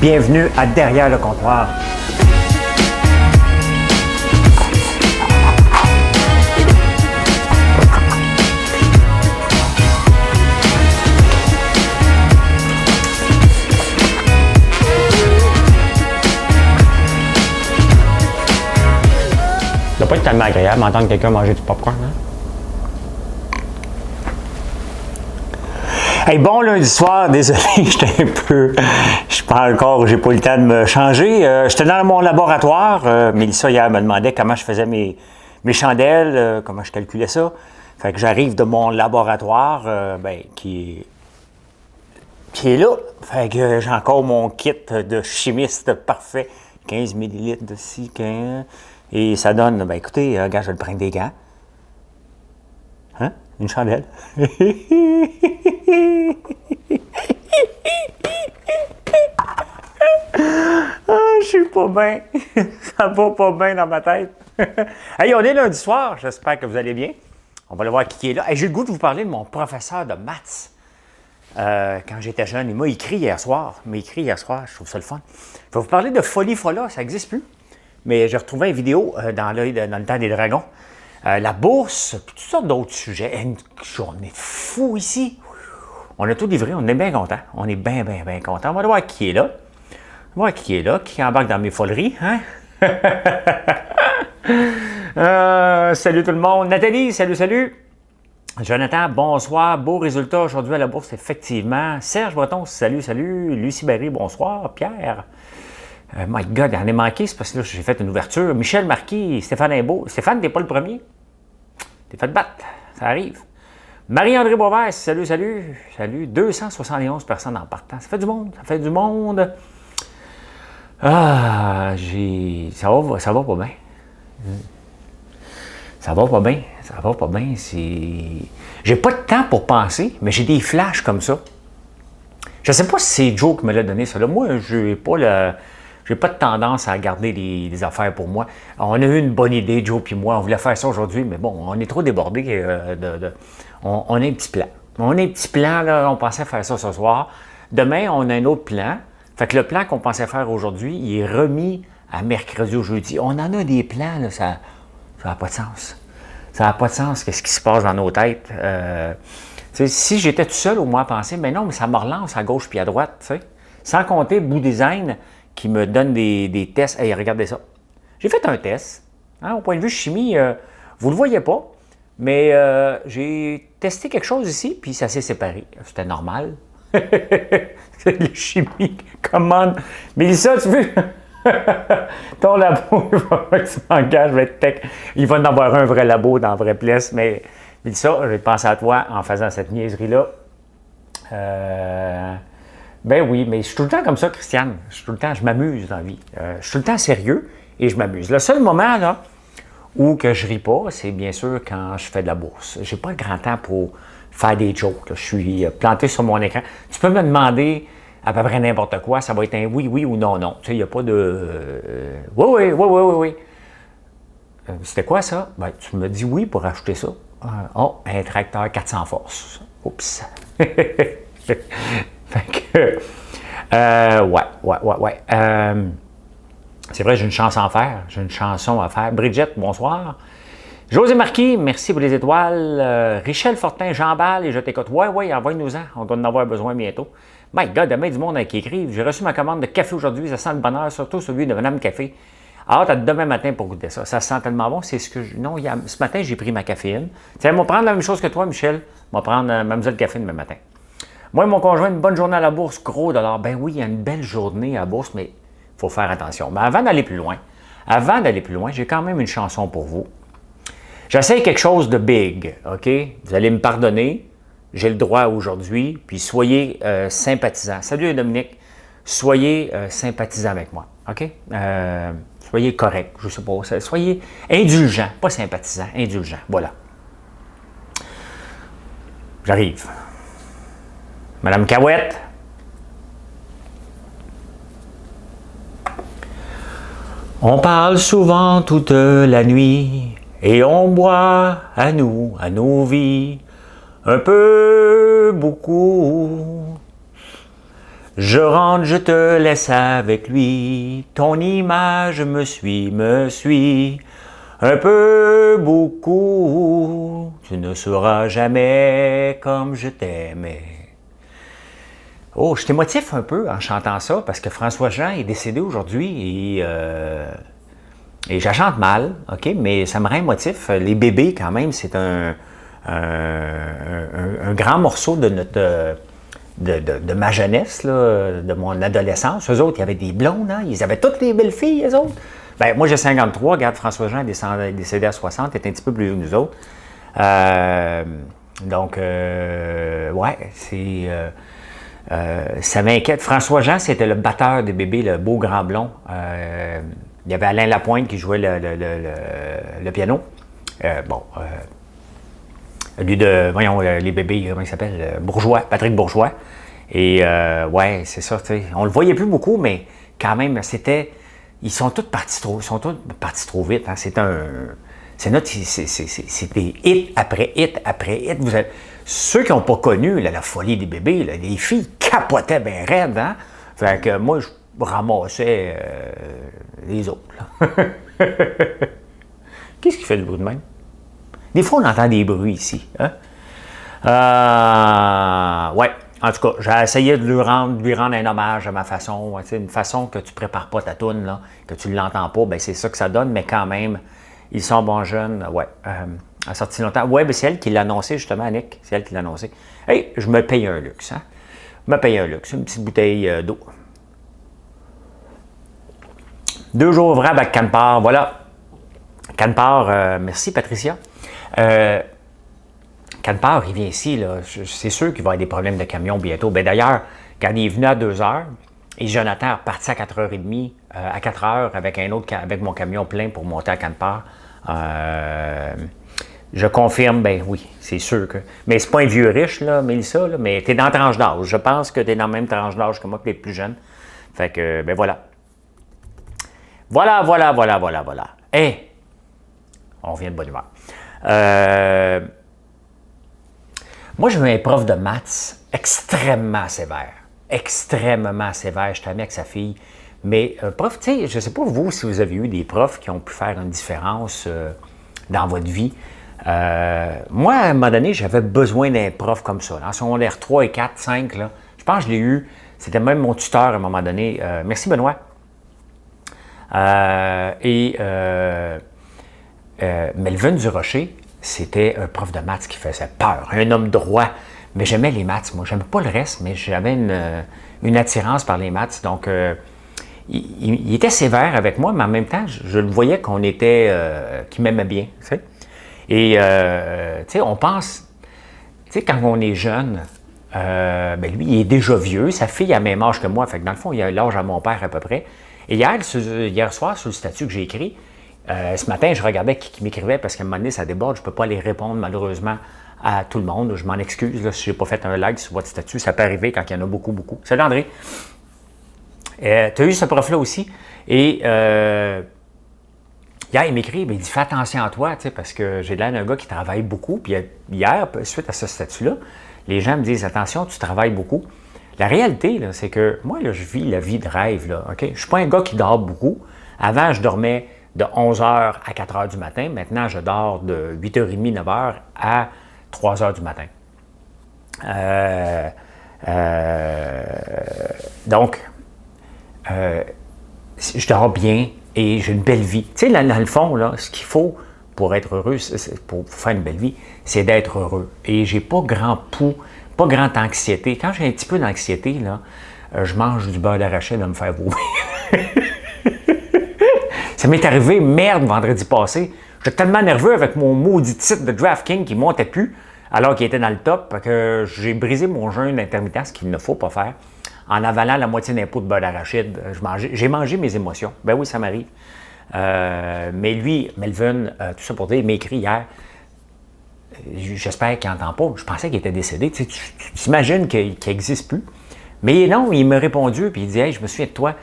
Bienvenue à Derrière le comptoir. Ça doit pas être tellement agréable d'entendre quelqu'un manger du popcorn, hein? Hey, bon lundi soir, désolé, j'étais un peu. Je suis pas encore, j'ai pas eu le temps de me changer. J'étais dans mon laboratoire. Mélissa hier me demandait comment je faisais mes chandelles, comment je calculais ça. Fait que j'arrive de mon laboratoire, qui est là. Fait que j'ai encore mon kit de chimiste parfait. 15 ml de ci, 15. Et ça donne, écoutez, regarde, je vais le prendre des gants. Hein? Une chandelle. Je suis pas bien. Ça va pas bien dans ma tête. Hey, on est lundi soir. J'espère que vous allez bien. On va aller voir qui est là. Hey, j'ai le goût de vous parler de mon professeur de maths. Quand j'étais jeune, il m'a écrit hier soir. Je trouve ça le fun. Je vais vous parler de Folie Folla. Ça n'existe plus. Mais j'ai retrouvé une vidéo dans le temps des dragons. La bourse, puis toutes sortes d'autres sujets. Une journée de fou ici. On a tout livré, on est bien content. On est bien content. On va voir qui est là. Qui embarque dans mes foleries. Hein? Salut tout le monde. Nathalie, salut. Jonathan, bonsoir. Beau résultat aujourd'hui à la bourse, effectivement. Serge Breton, salut. Lucie Barry, bonsoir. Pierre. My God, il en est manqué, c'est parce que là, j'ai fait une ouverture. Michel Marquis, Stéphane Imbeau. Stéphane, t'es pas le premier. T'es fait battre, ça arrive. Marie-André Boisvert, salut. 271 personnes en partant. Ça fait du monde. Ah, ça va pas bien. Ça va pas bien. J'ai pas de temps pour penser, mais j'ai des flashs comme ça. Je sais pas si c'est Joe qui me l'a donné, ça. Là. Moi, j'ai pas de tendance à garder des affaires pour moi. On a eu une bonne idée, Joe et moi. On voulait faire ça aujourd'hui, mais bon, on est trop débordés. On a un petit plan. Là, on pensait faire ça ce soir. Demain, on a un autre plan. Fait que le plan qu'on pensait faire aujourd'hui, il est remis à mercredi ou jeudi. On en a des plans, là, ça n'a pas de sens. Ça n'a pas de sens, qu'est-ce qui se passe dans nos têtes. Si j'étais tout seul au moins à penser, mais non, mais ça me relance à gauche puis à droite. T'sais. Sans compter Bout Design qui me donne des tests. Hey, regardez ça. J'ai fait un test. Hein, au point de vue chimie, vous ne le voyez pas, mais j'ai testé quelque chose ici, puis ça s'est séparé. C'était normal. C'est la chimie. Commande. Mélissa, tu veux? Ton labo, tu m'engages, je vais être tech. Il va en avoir un vrai labo dans la vraie place, mais Mélissa, je vais penser à toi en faisant cette niaiserie-là. Ben oui, mais je suis tout le temps comme ça, Christiane. Je m'amuse dans la vie. Je suis tout le temps sérieux et je m'amuse. Le seul moment là, où que je ris pas, c'est bien sûr quand je fais de la bourse. J'ai pas le grand temps pour faire des jokes. Là. Je suis planté sur mon écran. Tu peux me demander à peu près n'importe quoi, ça va être un oui ou non. Tu sais, il n'y a pas de oui. C'était quoi ça? Ben, tu me dis oui pour acheter ça. Un tracteur 400 forces. Oups. Fait que, ouais. C'est vrai, j'ai une chanson à faire. Bridget, bonsoir. José Marquis, merci pour les étoiles. Richel Fortin, j'emballe et je t'écoute. Ouais, envoie-nous-en. On doit en avoir besoin bientôt. My God, demain du monde qui écrivent. J'ai reçu ma commande de café aujourd'hui. Ça sent le bonheur, surtout celui de Madame Café. Hâte demain matin pour goûter ça. Ça sent tellement bon. C'est ce que ce matin, j'ai pris ma caféine. Tiens, moi prendre la même chose que toi, Michel. Moi prendre Mademoiselle Café demain matin. Moi et mon conjoint, une bonne journée à la bourse, gros dollar. Ben oui, il y a une belle journée à la bourse, mais il faut faire attention. Mais avant d'aller plus loin, j'ai quand même une chanson pour vous. J'essaie quelque chose de big, OK? Vous allez me pardonner, j'ai le droit aujourd'hui, puis soyez sympathisants. Salut Dominique, soyez sympathisants avec moi, OK? Soyez corrects, je sais pas, soyez indulgents, pas sympathisants, indulgents, voilà. J'arrive. Madame Cahouette. On parle souvent toute la nuit et on boit à nos vies, un peu, beaucoup. Je rentre, je te laisse avec lui, ton image me suit, un peu, beaucoup, tu ne seras jamais comme je t'aimais. Oh, je t'émotif un peu en chantant ça, parce que François Jean est décédé aujourd'hui et je chante mal, ok, mais ça me rend émotif. Les bébés, quand même, c'est un grand morceau de notre... De ma jeunesse, là, de mon adolescence. Eux autres, il y avait des blondes, hein? Ils avaient toutes les belles filles, eux autres. Ben, moi, j'ai 53, regarde, François Jean est décédé à 60, est un petit peu plus vieux que nous autres. Ouais, c'est... ça m'inquiète. François Jean, c'était le batteur des bébés, le beau grand blond. Il y avait Alain Lapointe qui jouait le piano. Lui voyons, les bébés, comment il s'appelle? Bourgeois, Patrick Bourgeois. Et ouais, c'est ça, tu sais. On le voyait plus beaucoup, mais quand même, c'était... Ils sont tous partis trop vite. Hein. C'est des hits après hits après hits. Ceux qui n'ont pas connu la folie des bébés, là, les filles capotaient bien raide. Hein? Fait que moi, je ramassais les autres. Qu'est-ce qui fait le bruit de même? Des fois, on entend des bruits ici. Hein? Ouais, en tout cas, j'ai essayé de lui rendre un hommage à ma façon. Une façon que tu ne prépares pas ta toune, là, que tu ne l'entends pas, ben c'est ça que ça donne, mais quand même, ils sont bons jeunes. Ouais, a sorti longtemps. Ouais, ben c'est elle qui l'a annoncé, justement, Annick. C'est elle qui l'a annoncé. Hey, je me paye un luxe. Hein? Je me paye un luxe. Une petite bouteille d'eau. 2 jours ouvrables à Canpar. Voilà. Canpar, merci Patricia. Canpar, il vient ici, là. C'est sûr qu'il va y avoir des problèmes de camion bientôt. Ben, d'ailleurs, quand il est venu à 2 heures, et Jonathan est parti à 4h30, à 4 heures avec mon camion plein pour monter à Canpar. Je confirme, ben oui, c'est sûr que... Mais c'est pas un vieux riche, là, Mélissa, là, mais t'es dans la tranche d'âge. Je pense que t'es dans la même tranche d'âge que moi, que les plus jeunes. Fait que, ben voilà. Voilà. Hey! On revient de bonne humeur. Moi, j'ai eu un prof de maths extrêmement sévère. Extrêmement sévère. J'étais ami avec sa fille. Mais prof, tu sais, je ne sais pas vous si vous avez eu des profs qui ont pu faire une différence dans votre vie. Moi, à un moment donné, j'avais besoin d'un prof comme ça. En secondaire 3 et 4, 5, là, je pense que je l'ai eu. C'était même mon tuteur à un moment donné. Merci, Benoît. Melvin Durocher, c'était un prof de maths qui faisait peur, un homme droit. Mais j'aimais les maths, moi. J'aimais pas le reste, mais j'avais une attirance par les maths. Donc, il était sévère avec moi, mais en même temps, je le voyais qu'on était... qu'il m'aimait bien, tu sais. Et, tu sais, on pense... Tu sais, quand on est jeune, ben lui, il est déjà vieux. Sa fille a le même âge que moi. Fait que dans le fond, il a l'âge à mon père à peu près. Et hier soir, sur le statut que j'ai écrit, ce matin, je regardais qui m'écrivait parce qu'à un moment donné, ça déborde. Je ne peux pas les répondre malheureusement à tout le monde. Je m'en excuse là, si je n'ai pas fait un like sur votre statut. Ça peut arriver quand il y en a beaucoup. Salut André. Tu as eu ce prof-là aussi. Et hier, il m'écrit, il dit fais attention à toi, parce que j'ai l'air d'un gars qui travaille beaucoup. Puis hier, suite à ce statut-là, les gens me disent attention, tu travailles beaucoup. La réalité, là, c'est que moi, là, je vis la vie de rêve. Là, okay? Je ne suis pas un gars qui dort beaucoup. Avant, je dormais de 11h à 4h du matin. Maintenant, je dors de 8h30, 9h à 3h du matin. Donc, je dors bien et j'ai une belle vie. Tu sais, dans le fond, là, ce qu'il faut pour être heureux, pour faire une belle vie, c'est d'être heureux. Et j'ai pas grand pouls, pas grande anxiété. Quand j'ai un petit peu d'anxiété, là, je mange du beurre d'arachide à me faire vomir. Ça m'est arrivé, merde, vendredi passé. J'étais tellement nerveux avec mon maudit titre de DraftKings qui ne montait plus, alors qu'il était dans le top, que j'ai brisé mon jeûne intermittent, ce qu'il ne faut pas faire, en avalant la moitié d'un pot de beurre d'arachide. J'ai mangé mes émotions. Ben oui, ça m'arrive. Mais lui, Melvin, tout ça pour dire, il m'a écrit hier. J'espère qu'il n'entend pas. Je pensais qu'il était décédé. Tu t'imagines qu'il n'existe plus. Mais non, il m'a répondu, puis il dit hey, je me souviens de toi.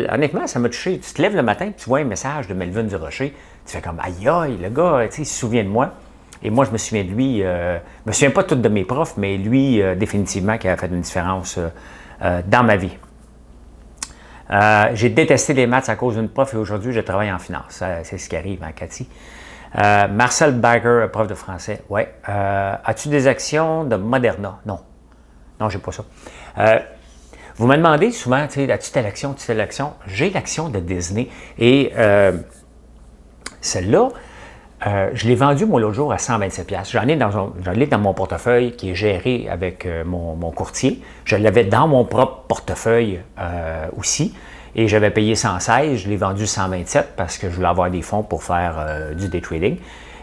Honnêtement, ça m'a touché. Tu te lèves le matin, tu vois un message de Melvin Durocher, tu fais comme aïe aïe, le gars, il se souvient de moi. Et moi, je me souviens de lui. Je me souviens pas tout de mes profs, mais lui, définitivement, qui a fait une différence dans ma vie. J'ai détesté les maths à cause d'une prof et aujourd'hui, je travaille en finance. C'est ce qui arrive, hein, Cathy. Marcel Bagger, prof de français. Ouais. As-tu des actions de Moderna? Non. Non, j'ai pas ça. Vous me demandez souvent, as-tu telle action, tu telle action? J'ai l'action de Disney et celle-là, je l'ai vendue, moi, l'autre jour à 127$. J'en ai dans mon portefeuille qui est géré avec mon courtier. Je l'avais dans mon propre portefeuille aussi. Et j'avais payé 116, je l'ai vendu 127 parce que je voulais avoir des fonds pour faire du day trading.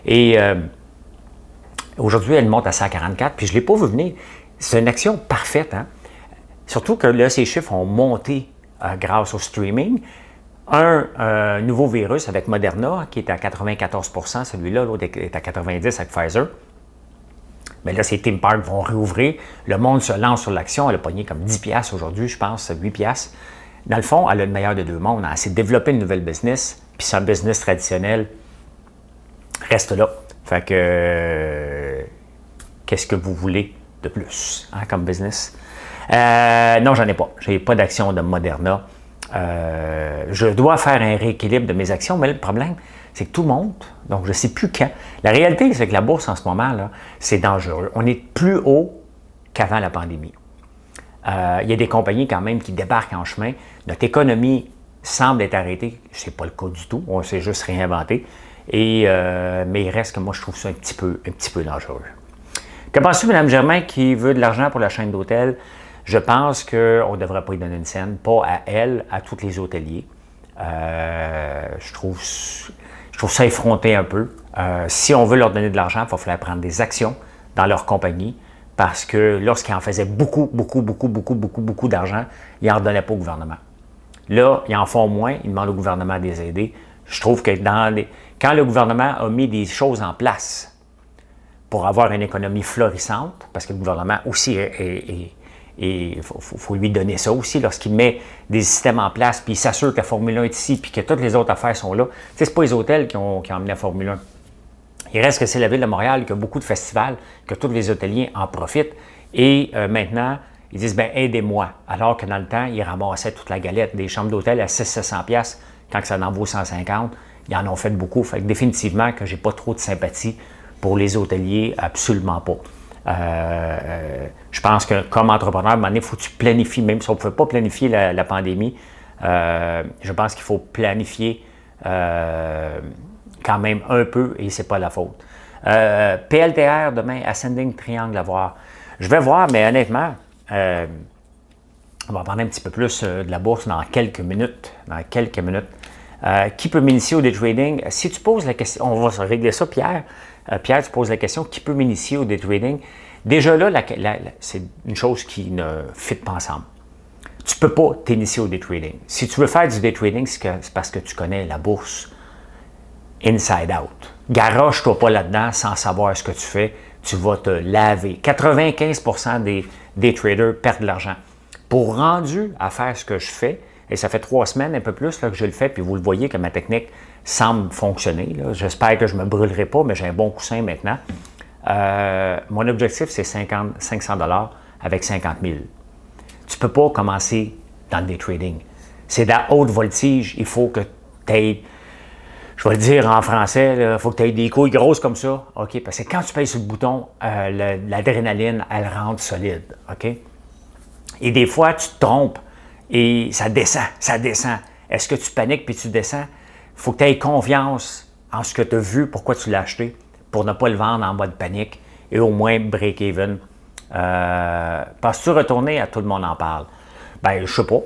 Et aujourd'hui, elle monte à 144, puis je ne l'ai pas vu venir. C'est une action parfaite, hein? Surtout que là, ces chiffres ont monté grâce au streaming. Un nouveau virus avec Moderna, qui est à 94%, celui-là, l'autre est à 90% avec Pfizer. Mais là, ces theme parks vont réouvrir. Le monde se lance sur l'action. Elle a pogné comme 10$ aujourd'hui, je pense, 8$. Dans le fond, elle a le meilleur des deux mondes. Elle s'est développée une nouvelle business, puis son business traditionnel reste là. Fait que, qu'est-ce que vous voulez de plus comme business? Non, j'en ai pas. Je n'ai pas d'action de Moderna. Je dois faire un rééquilibre de mes actions, mais le problème, c'est que tout monte. Donc, je ne sais plus quand. La réalité, c'est que la bourse, en ce moment, là, c'est dangereux. On est plus haut qu'avant la pandémie. Il y a des compagnies quand même qui débarquent en chemin. Notre économie semble être arrêtée. Ce n'est pas le cas du tout. On s'est juste réinventé. Mais il reste que moi, je trouve ça un petit peu dangereux. Que penses-tu, Mme Germain, qui veut de l'argent pour la chaîne d'hôtels? Je pense qu'on ne devrait pas lui donner une scène, pas à elle, à tous les hôteliers. Je trouve ça effronté un peu. Si on veut leur donner de l'argent, il va falloir prendre des actions dans leur compagnie. Parce que lorsqu'ils en faisaient beaucoup d'argent, ils n'en donnaient pas au gouvernement. Là, ils en font moins, ils demandent au gouvernement de les aider. Je trouve que quand le gouvernement a mis des choses en place pour avoir une économie florissante, parce que le gouvernement aussi, il faut lui donner ça aussi, lorsqu'il met des systèmes en place, puis il s'assure que la Formule 1 est ici, puis que toutes les autres affaires sont là. Ce n'est pas les hôtels qui ont amené la Formule 1. Il reste que c'est la ville de Montréal qui a beaucoup de festivals, que tous les hôteliers en profitent. Et maintenant, ils disent, bien, aidez-moi. Alors que dans le temps, ils ramassaient toute la galette des chambres d'hôtel à 600-700$. Quand ça en vaut 150$, ils en ont fait beaucoup. Fait que définitivement que je n'ai pas trop de sympathie pour les hôteliers, absolument pas. Je pense que comme entrepreneur, à un moment donné, il faut que tu planifies, même si on ne pouvait pas planifier la pandémie, je pense qu'il faut planifier quand même un peu et c'est pas la faute. PLTR demain, Ascending Triangle à voir. Je vais voir, mais honnêtement, on va parler un petit peu plus de la bourse dans quelques minutes. Qui peut m'initier au day trading? Si tu poses la question, on va régler ça, Pierre. Pierre, tu poses la question, qui peut m'initier au day trading? Déjà là, c'est une chose qui ne fit pas ensemble. Tu ne peux pas t'initier au day trading. Si tu veux faire du day trading, c'est parce que tu connais la bourse inside out. Garoche-toi pas là-dedans sans savoir ce que tu fais. Tu vas te laver. 95% des day traders perdent de l'argent. Pour rendu à faire ce que je fais, et ça fait 3 semaines, un peu plus, là, que je le fais, puis vous le voyez que ma technique semble fonctionner. J'espère que je ne me brûlerai pas, mais j'ai un bon coussin maintenant. Mon objectif, c'est 500$ avec 50 000. Tu ne peux pas commencer dans le day trading. C'est de la haute voltige. Il faut que tu aies, je vais le dire en français, il faut que tu aies des couilles grosses comme ça. OK? Parce que quand tu payes sur le bouton, l'adrénaline, elle rentre solide. OK? Et des fois, tu te trompes et ça descend. Est-ce que tu paniques puis tu descends? Il faut que tu aies confiance en ce que tu as vu, pourquoi tu l'as acheté, pour ne pas le vendre en mode panique et au moins break-even. Penses-tu retourner à Tout le monde en parle? Ben, je sais pas.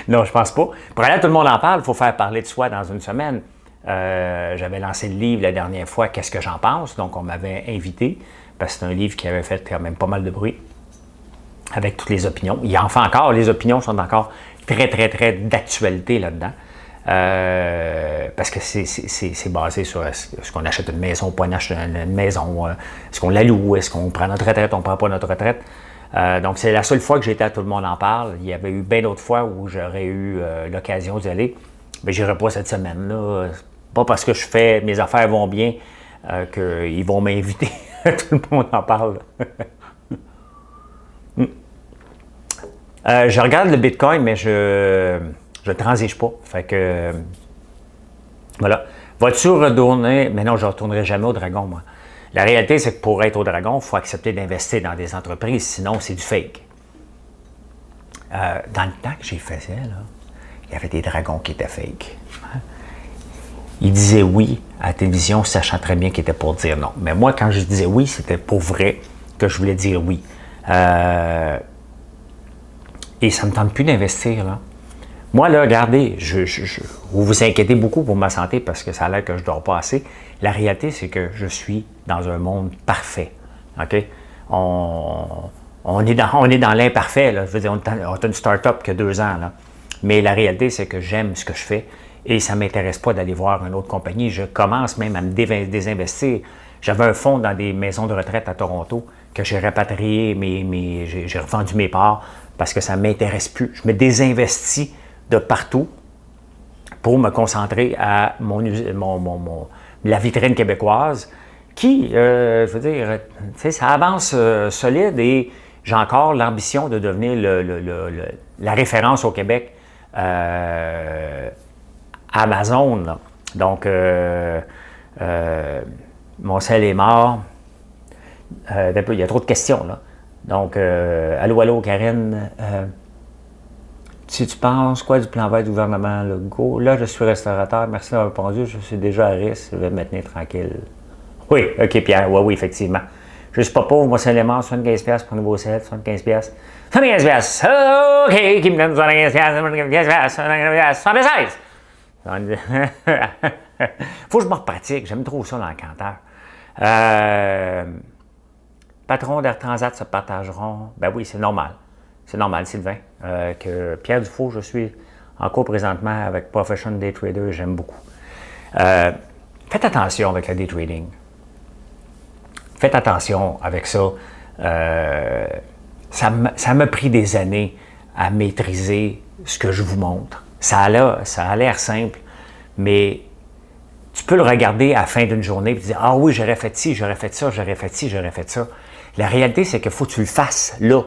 Non, je pense pas. Pour aller à Tout le monde en parle, il faut faire parler de soi dans une semaine. J'avais lancé le livre la dernière fois, Qu'est-ce que j'en pense? Donc, on m'avait invité, parce que c'est un livre qui avait fait quand même pas mal de bruit, avec toutes les opinions. Il en fait encore, les opinions sont encore très d'actualité là-dedans. Parce que c'est basé sur est-ce qu'on achète une maison, pas une maison, est-ce qu'on la loue, est-ce qu'on prend notre retraite, on ne prend pas notre retraite. Donc, c'est la seule fois que j'ai été à Tout le monde en parle. Il y avait eu bien d'autres fois où j'aurais eu l'occasion d'y aller. Mais je n'irai pas cette semaine-là. Pas parce que mes affaires vont bien qu'ils vont m'inviter. Tout le monde en parle. Je regarde le Bitcoin, mais je ne transige pas. Fait que, voilà. Vas-tu retourner? Mais non, je ne retournerai jamais au Dragon, moi. La réalité, c'est que pour être au Dragon, il faut accepter d'investir dans des entreprises, sinon c'est du fake. Dans le temps que j'ai fait ça, là, il y avait des dragons qui étaient fake. Ils disaient oui à la télévision, sachant très bien qu'ils étaient pour dire non. Mais moi, quand je disais oui, c'était pour vrai que je voulais dire oui. Et ça ne me tente plus d'investir, là. Moi, là, regardez, vous vous inquiétez beaucoup pour ma santé parce que ça a l'air que je ne dors pas assez. La réalité, c'est que je suis dans un monde parfait. OK? On est dans l'imparfait, là. Je veux dire, on est une start-up qui a 2 ans, là. Mais la réalité, c'est que j'aime ce que je fais et ça ne m'intéresse pas d'aller voir une autre compagnie. Je commence même à me désinvestir. J'avais un fonds dans des maisons de retraite à Toronto que j'ai rapatrié, j'ai revendu mes parts parce que ça ne m'intéresse plus. Je me désinvestis de partout pour me concentrer à la vitrine québécoise qui, je veux dire, ça avance solide et j'ai encore l'ambition de devenir la référence au Québec Amazon. Là. Donc, mon sel est mort. Il y a trop de questions, là. Donc, allô, Karine. Si tu penses quoi du plan vert du gouvernement Legault? Là, je suis restaurateur. Merci d'avoir répondu. Je suis déjà à risque. Je vais me tenir tranquille. Oui, OK, Pierre. Oui, effectivement. Je ne suis pas pauvre. Moi, c'est l'élément. 75$ pour un nouveau sel. 75$. 75$. OK, qui me donne 75$. 75$. 76$. Faut que je me repratique. J'aime trop ça dans le canteur. Patron d'Air Transat se partageront. Ben oui, c'est normal. C'est normal, Sylvain. Que Pierre Dufault, je suis en cours présentement avec Professional Day Trader, j'aime beaucoup. Faites attention avec le day trading. Faites attention avec ça. Ça m'a pris des années à maîtriser ce que je vous montre. Ça a l'air simple, mais tu peux le regarder à la fin d'une journée et te dire « Ah oui, j'aurais fait ci, j'aurais fait ça, j'aurais fait ci, j'aurais fait ça. » La réalité, c'est qu'il faut que tu le fasses là.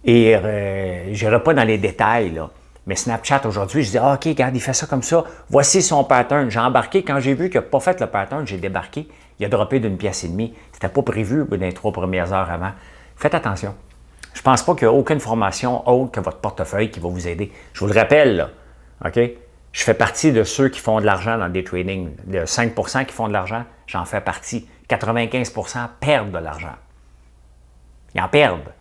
Et je n'irai pas dans les détails, là. Mais Snapchat, aujourd'hui, je dis, OK, regarde, il fait ça comme ça. Voici son pattern. J'ai embarqué. Quand j'ai vu qu'il n'a pas fait le pattern, j'ai débarqué. Il a droppé d'1,5 pièce. C'était pas prévu dans les 3 premières heures avant. Faites attention. Je ne pense pas qu'il y a aucune formation autre que votre portefeuille qui va vous aider. Je vous le rappelle, là. OK? Je fais partie de ceux qui font de l'argent dans le day trading. De 5 % qui font de l'argent, j'en fais partie. 95 % perdent de l'argent. Ils en perdent.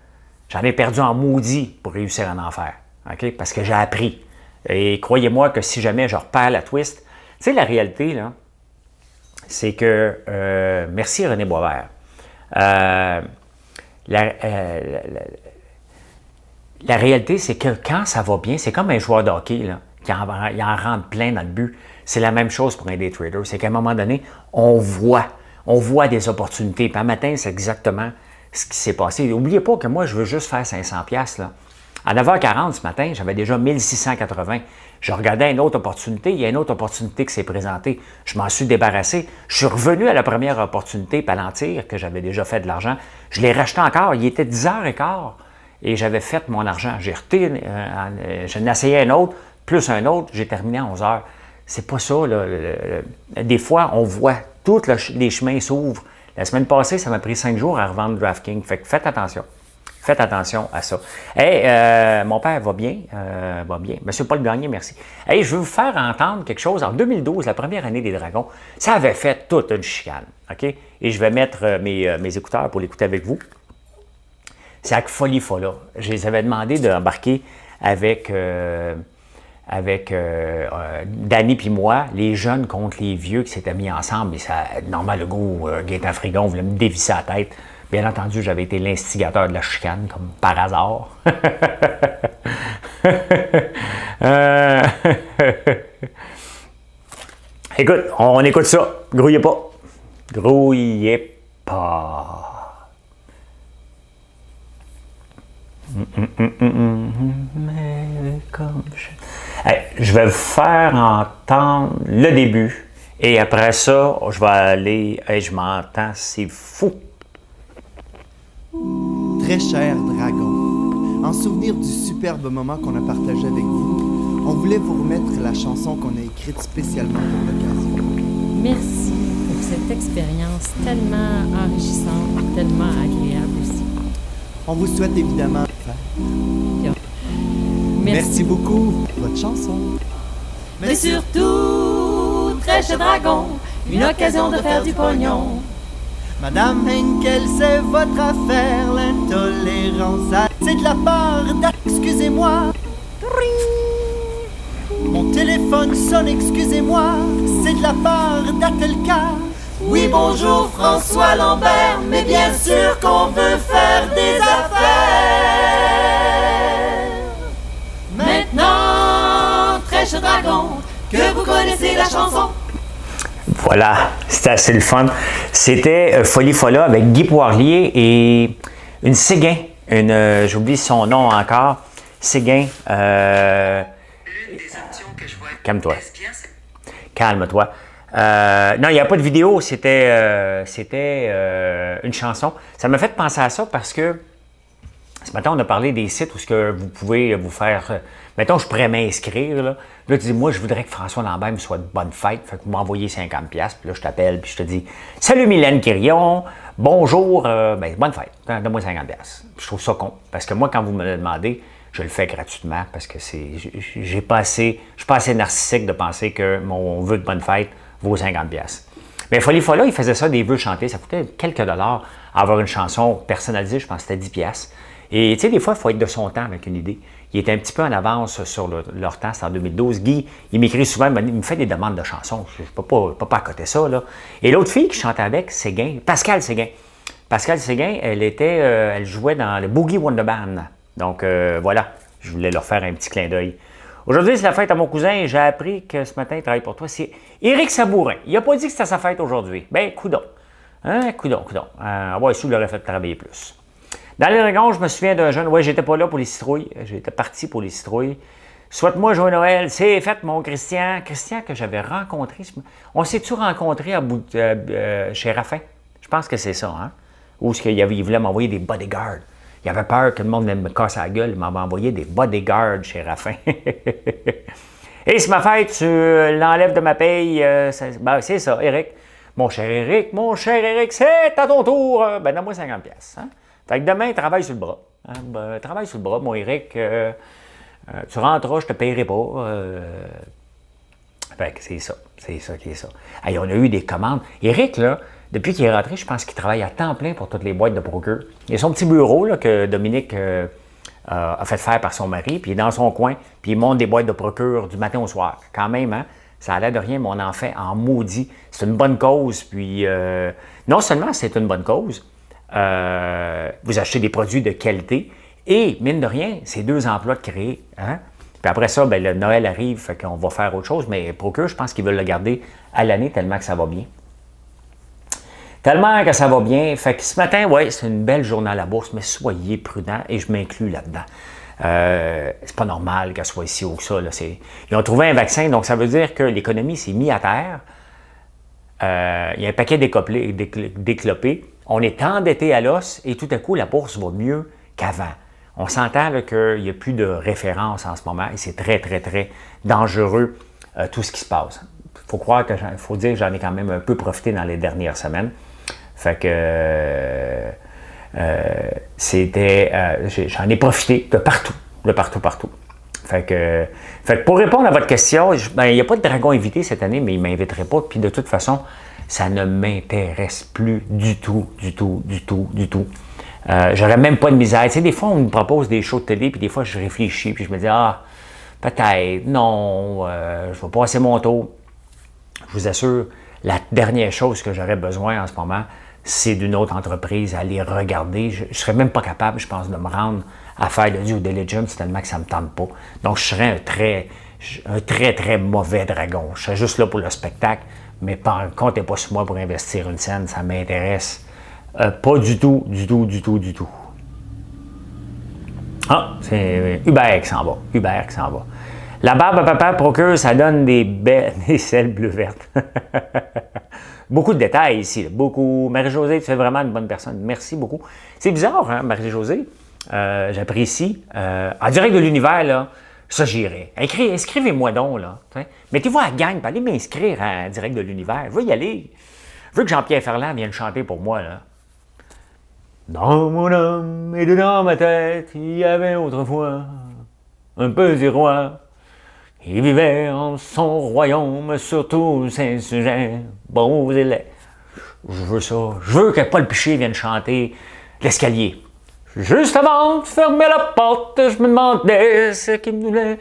J'en ai perdu en maudit pour réussir à en faire. Okay? Parce que j'ai appris. Et croyez-moi que si jamais je repère la twist, tu sais, la réalité, là, c'est que, merci René Boisvert, la réalité, c'est que quand ça va bien, c'est comme un joueur de hockey, là, qui en rentre plein dans le but. C'est la même chose pour un day trader. C'est qu'à un moment donné, on voit des opportunités. Puis un matin, c'est exactement ce qui s'est passé. N'oubliez pas que moi, je veux juste faire 500$. Là. À 9h40 ce matin, j'avais déjà 1680. Je regardais une autre opportunité. Il y a une autre opportunité qui s'est présentée. Je m'en suis débarrassé. Je suis revenu à la première opportunité, Palantir, que j'avais déjà fait de l'argent. Je l'ai racheté encore. Il était 10h15 et j'avais fait mon argent. J'en ai essayé un autre, plus un autre. J'ai terminé à 11h. C'est pas ça. Là, des fois, on voit tous les chemins s'ouvrent. La semaine passée, ça m'a pris 5 jours à revendre DraftKings. Fait que faites attention. Faites attention à ça. Hey, mon père va bien. Monsieur Paul Gagné, merci. Hey, je vais vous faire entendre quelque chose. En 2012, la première année des Dragons, ça avait fait toute une chicane. OK? Et je vais mettre mes écouteurs pour l'écouter avec vous. C'est avec Folie Folla. Je les avais demandé d'embarquer avec Danny puis moi, les jeunes contre les vieux qui s'étaient mis ensemble. Et ça, Normand Legault, Gaétan Frigon voulait me dévisser la tête. Bien entendu, j'avais été l'instigateur de la chicane, comme par hasard. Écoute, on écoute ça. Grouillez pas. Grouillez pas. Mais comme hey, je vais vous faire entendre le début. Et après ça, je vais aller... Hey, je m'entends, c'est fou. Très cher dragon, En souvenir du superbe moment qu'on a partagé avec vous, on voulait vous remettre la chanson qu'on a écrite spécialement pour l'occasion. Merci pour cette expérience tellement enrichissante, tellement agréable aussi. On vous souhaite évidemment... Merci beaucoup pour votre chanson. Mais surtout, Trèche Dragon, une occasion de faire du pognon. Madame Henkel, c'est votre affaire, l'intolérance. C'est de la part excusez-moi. Mon téléphone sonne, excusez-moi. C'est de la part d'Atelka. Oui, bonjour François Lambert, mais bien sûr qu'on veut faire des affaires. Maintenant, Trèche Dragon, que vous connaissez la chanson. Voilà, c'était assez le fun. C'était Folie Folla avec Guy Poirier et une Séguin. J'oublie son nom encore. Séguin. L'une des options que je vois. Calme-toi. Calme-toi. Non, il n'y a pas de vidéo, c'était une chanson. Ça m'a fait penser à ça parce que ce matin, on a parlé des sites où ce que vous pouvez vous faire. Mettons, je pourrais m'inscrire. Là, tu dis, moi, je voudrais que François Lambert me soit de bonne fête. Fait que vous m'envoyez 50$. Puis là, je t'appelle, puis je te dis, salut Mylène Quirion, bonjour, bonne fête. Donne-moi 50$. Je trouve ça con. Parce que moi, quand vous me le demandez, je le fais gratuitement parce que je suis pas assez narcissique de penser que mon vœu de bonne fête vaut 50$. Mais Folie Folla, il faisait ça des vœux chantés. Ça coûtait quelques dollars avoir une chanson personnalisée. Je pense que c'était 10$. Et tu sais, des fois, il faut être de son temps avec une idée. Il était un petit peu en avance sur leur temps, c'est en 2012. Guy, il m'écrit souvent, il me fait des demandes de chansons. Je ne peux pas accoter ça, là. Et l'autre fille qui chantait avec, Séguin, Pascal Séguin. Pascal Séguin, elle jouait dans le Boogie Wonderman. Donc, voilà, je voulais leur faire un petit clin d'œil. Aujourd'hui, c'est la fête à mon cousin et j'ai appris que ce matin, il travaille pour toi. C'est Éric Sabourin. Il n'a pas dit que c'était sa fête aujourd'hui. Ben, coudonc. Hein, coudonc. Ouais, si, il l'aurait fait travailler plus. Dans les dragons, je me souviens d'un jeune. Ouais, j'étais pas là pour les citrouilles. J'étais parti pour les citrouilles. Souhaite-moi joyeux Noël. C'est fait, mon Christian. Christian que j'avais rencontré. On s'est-tu rencontré chez Raffin? Je pense que c'est ça, hein? Où il voulait m'envoyer des bodyguards. Il avait peur que le monde me casse la gueule. Il m'avait envoyé des bodyguards chez Raffin. Et si ma fête, tu l'enlèves de ma paye, c'est ça, Eric. Mon cher Eric, c'est à ton tour. Ben, donne-moi 50$. Hein? Fait que demain, travaille sur le bras. Hein? Travaille sur le bras, mon Eric. Tu rentreras, je te paierai pas. Fait que c'est ça qui est ça. Hey, on a eu des commandes. Eric, là, depuis qu'il est rentré, je pense qu'il travaille à temps plein pour toutes les boîtes de procure. Il y a son petit bureau là, que Dominique a fait faire par son mari, puis il est dans son coin, puis il monte des boîtes de procure du matin au soir. Quand même, hein? Ça a l'air de rien, mais on en fait en maudit. C'est une bonne cause, puis non seulement c'est une bonne cause, vous achetez des produits de qualité, et mine de rien, c'est 2 emplois de créer. Hein? Puis après ça, ben, le Noël arrive, fait qu'on va faire autre chose, mais Procure, je pense qu'ils veulent le garder à l'année tellement que ça va bien. Tellement que ça va bien. Fait que ce matin, oui, c'est une belle journée à la bourse, mais soyez prudents et je m'inclus là-dedans. C'est pas normal qu'elle soit ici haut que ça. Là. Ils ont trouvé un vaccin, donc ça veut dire que l'économie s'est mise à terre. Il y a un paquet déclopé. On est endetté à l'os et tout à coup, la bourse va mieux qu'avant. On s'entend qu'il n'y a plus de référence en ce moment et c'est très, très, très dangereux tout ce qui se passe. Il faut dire que j'en ai quand même un peu profité dans les dernières semaines. Fait que j'en ai profité de partout. Fait que pour répondre à votre question, il n'y a pas de dragon invité cette année, mais il ne m'inviterait pas. Puis de toute façon, ça ne m'intéresse plus du tout. J'aurais même pas de misère. Tu sais, des fois, on me propose des shows de télé, puis des fois, je réfléchis, puis je me dis, peut-être, non, je vais passer mon tour. Je vous assure, la dernière chose que j'aurais besoin en ce moment, c'est d'une autre entreprise à aller regarder. Je ne serais même pas capable, je pense, de me rendre à faire de due diligence tellement que ça ne me tente pas. Donc, je serais un très, très mauvais dragon. Je serais juste là pour le spectacle, mais comptez pas sur moi pour investir une scène, ça m'intéresse pas du tout. Ah, c'est Hubert qui s'en va. La barbe à papa Procure, ça donne des selles bleues-vertes. Beaucoup de détails ici, beaucoup. Marie-Josée, tu es vraiment une bonne personne. Merci beaucoup. C'est bizarre, hein, Marie-Josée? J'apprécie. En direct de l'univers, là, ça, j'irai. Inscrivez-moi donc, là. T'sais. Mettez-vous à la gang, puis allez m'inscrire en direct de l'univers. Je veux y aller. Je veux que Jean-Pierre Ferland vienne chanter pour moi, là. Dans mon âme et dans ma tête, il y avait autrefois un petit roi. Il vivait en son royaume sur tous ses sujets, beaux et laids. Je veux ça. Je veux que Paul Piché vienne chanter l'escalier. Juste avant de fermer la porte, je me demandais ce qu'il me voulait.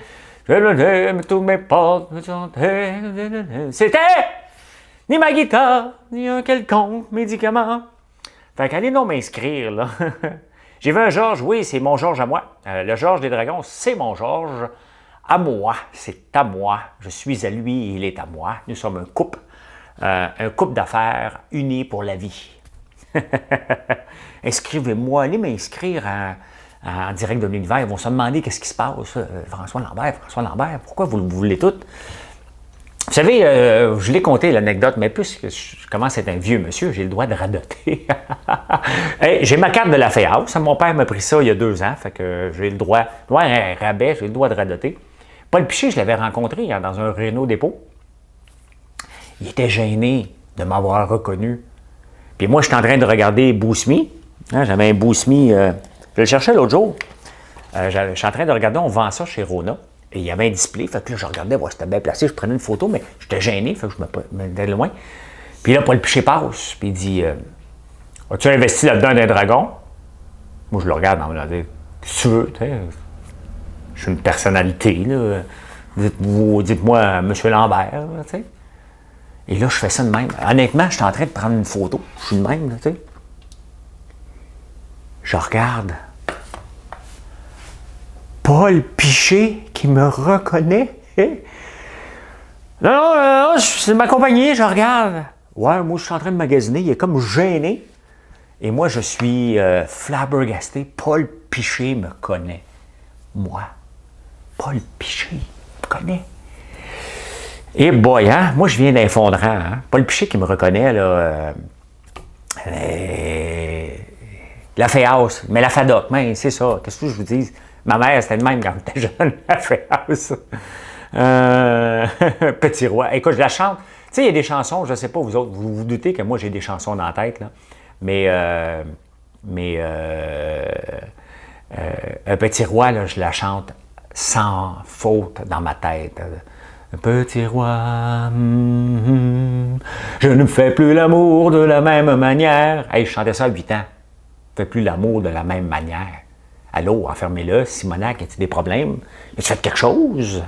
Je donnais toutes mes portes, me chantais. C'était ni ma guitare, ni un quelconque médicament. Fait qu'allez donc m'inscrire, là. J'ai vu un Georges, oui, c'est mon Georges à moi. Le Georges des Dragons, c'est mon Georges à moi. C'est à moi. Je suis à lui, il est à moi. Nous sommes un couple d'affaires unis pour la vie. Inscrivez-moi, allez m'inscrire en direct de l'univers. Ils vont se demander qu'est-ce qui se passe. François Lambert, pourquoi vous voulez tout? Vous savez, je l'ai conté l'anecdote, mais puisque je commence à être un vieux monsieur, j'ai le droit de radoter. Hey, j'ai ma carte de la Féhouse. Mon père m'a pris ça il y a 2 ans, fait que j'ai le droit, un rabais, j'ai le droit de radoter. Paul Piché, je l'avais rencontré dans un Renault dépôt. Il était gêné de m'avoir reconnu. Puis moi, j'étais en train de regarder Boost Me. Hein, j'avais un Boost Me, je le cherchais l'autre jour. Je suis en train de regarder, on vend ça chez Rona. Et il y avait un display, fait que là, je regardais, voir si c'était bien placé, je prenais une photo, mais j'étais gêné, fait que je me mettais loin. Puis là, Paul Piché passe, puis il dit as-tu investi là-dedans d'un dragon? Moi, je le regarde en me disant qu'est-ce que tu veux, tu sais? Je suis une personnalité, là. Dites-moi, M. Lambert, tu sais. Et là, je fais ça de même. Honnêtement, je suis en train de prendre une photo. Je suis de même, là, tu sais. Je regarde. Paul Piché qui me reconnaît. Non, c'est ma compagnie, je regarde. Ouais, moi, je suis en train de magasiner. Il est comme gêné. Et moi, je suis flabbergasté. Paul Piché me connaît. Moi. Paul Piché me connaît. Et boy, hein? Moi, je viens d'un fondrant. Hein? Paul Piché qui me reconnaît, là. La Féhouse, mais la FADOC, mais c'est ça. Qu'est-ce que je vous dis? Ma mère, c'était le même quand j'étais jeune, la Féhouse. Petit roi. Écoute, je la chante. Tu sais, il y a des chansons, je ne sais pas, vous autres, vous vous doutez que moi, j'ai des chansons dans la tête, là. Mais un petit roi, là, je la chante sans faute dans ma tête. Un petit roi, je ne fais plus l'amour de la même manière. Hey, je chantais ça à 8 ans. Je ne fais plus l'amour de la même manière. Allô, enfermez-le. Simonac, as-tu des problèmes? As-tu fait quelque chose?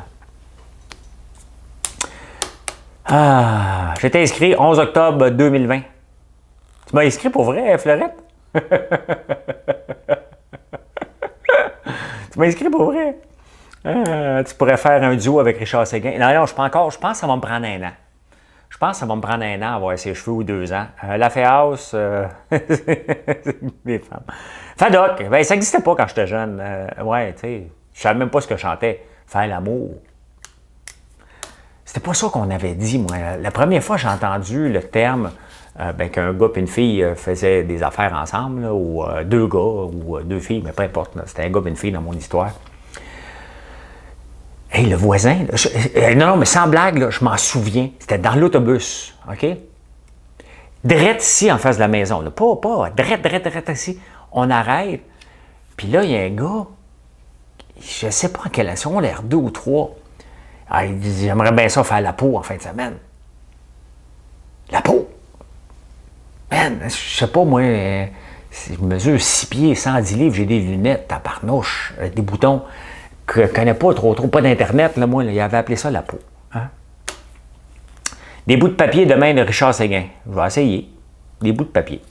Ah, j'étais inscrit 11 octobre 2020. Tu m'as inscrit pour vrai, Fleurette? Tu m'as inscrit pour vrai? Tu pourrais faire un duo avec Richard Séguin. Non, je pense que ça va me prendre 1 an. Je pense que ça va me prendre 1 an à avoir ses cheveux ou 2 ans. La Féhouse, des femmes. FADOC, ben, ça n'existait pas quand j'étais jeune. Ouais, tu sais, je ne savais même pas ce que je chantais. Faire l'amour. C'était pas ça qu'on avait dit, moi. La première fois que j'ai entendu le terme qu'un gars et une fille faisaient des affaires ensemble, là, ou 2 gars ou 2 filles, mais peu importe. C'était un gars et une fille dans mon histoire. Hey, le voisin, là, non, mais sans blague, là, je m'en souviens. C'était dans l'autobus, OK? Drette ici, en face de la maison. Là. Pas, drette ici. On arrête. Puis là, il y a un gars, je ne sais pas en quelle année, on l'air 2 ou 3. Ah, il dit, j'aimerais bien ça faire la peau en fin de semaine. La peau? Man, je sais pas, moi, je mesure 6 pieds, 110 livres, j'ai des lunettes, tabarnouche, des boutons. Je ne connais pas trop, pas d'Internet, là, moi, là, il avait appelé ça la peau. Hein? Des bouts de papier de main de Richard Séguin. Je vais essayer. Des bouts de papier.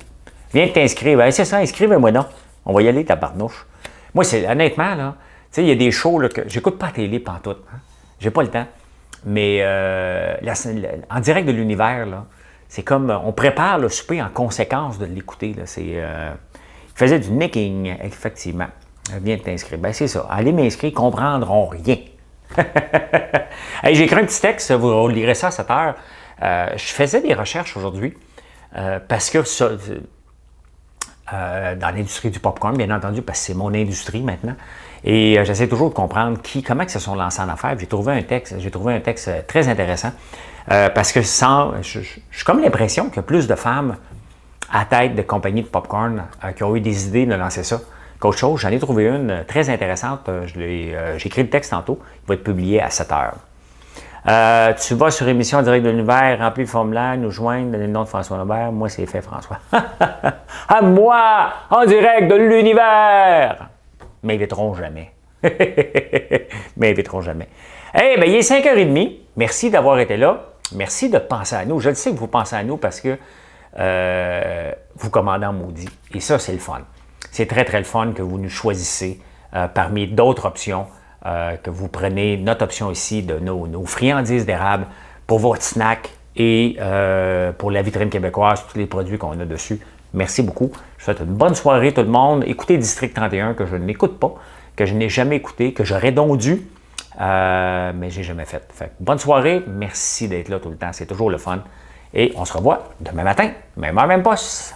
Viens de t'inscrire. Ben, c'est ça, inscrivez-moi donc. On va y aller, tabarnouche. Moi, c'est honnêtement, là, tu sais, il y a des shows là, que j'écoute pas la télé pantoute. Hein? J'ai pas le temps. Mais en direct de l'univers, là, c'est comme, on prépare le souper en conséquence de l'écouter. Il faisait du nicking, effectivement. Viens de t'inscrire. Ben, c'est ça. Allez m'inscrire, ils comprendront rien. Hey, j'ai écrit un petit texte, vous lirez ça à 7 heures. Je faisais des recherches aujourd'hui parce que ça, dans l'industrie du popcorn, bien entendu, parce que c'est mon industrie maintenant. Et j'essaie toujours de comprendre comment ils se sont lancés en affaires. J'ai trouvé un texte très intéressant parce que j'ai comme l'impression qu'il y a plus de femmes à tête de compagnies de popcorn qui ont eu des idées de lancer ça qu'autre chose. J'en ai trouvé une très intéressante. J'ai écrit le texte tantôt. Il va être publié à 7 heures. Tu vas sur émission en direct de l'univers, remplis le formulaire, nous joindre, donner le nom de François Lambert. Moi, c'est fait, François. À moi, en direct de l'univers! M'inviteront jamais. M'inviteront jamais. Eh bien, il est 5h30. Merci d'avoir été là. Merci de penser à nous. Je le sais que vous pensez à nous parce que vous commandez en maudit. Et ça, c'est le fun. C'est très, très le fun que vous nous choisissez parmi d'autres options, que vous prenez notre option ici de nos friandises d'érable pour votre snack et pour la vitrine québécoise, tous les produits qu'on a dessus. Merci beaucoup. Je vous souhaite une bonne soirée tout le monde. Écoutez District 31 que je n'écoute pas, que je n'ai jamais écouté, que j'aurais donc dû, mais je n'ai jamais fait. Bonne soirée. Merci d'être là tout le temps. C'est toujours le fun. Et on se revoit demain matin, même heure, même poste.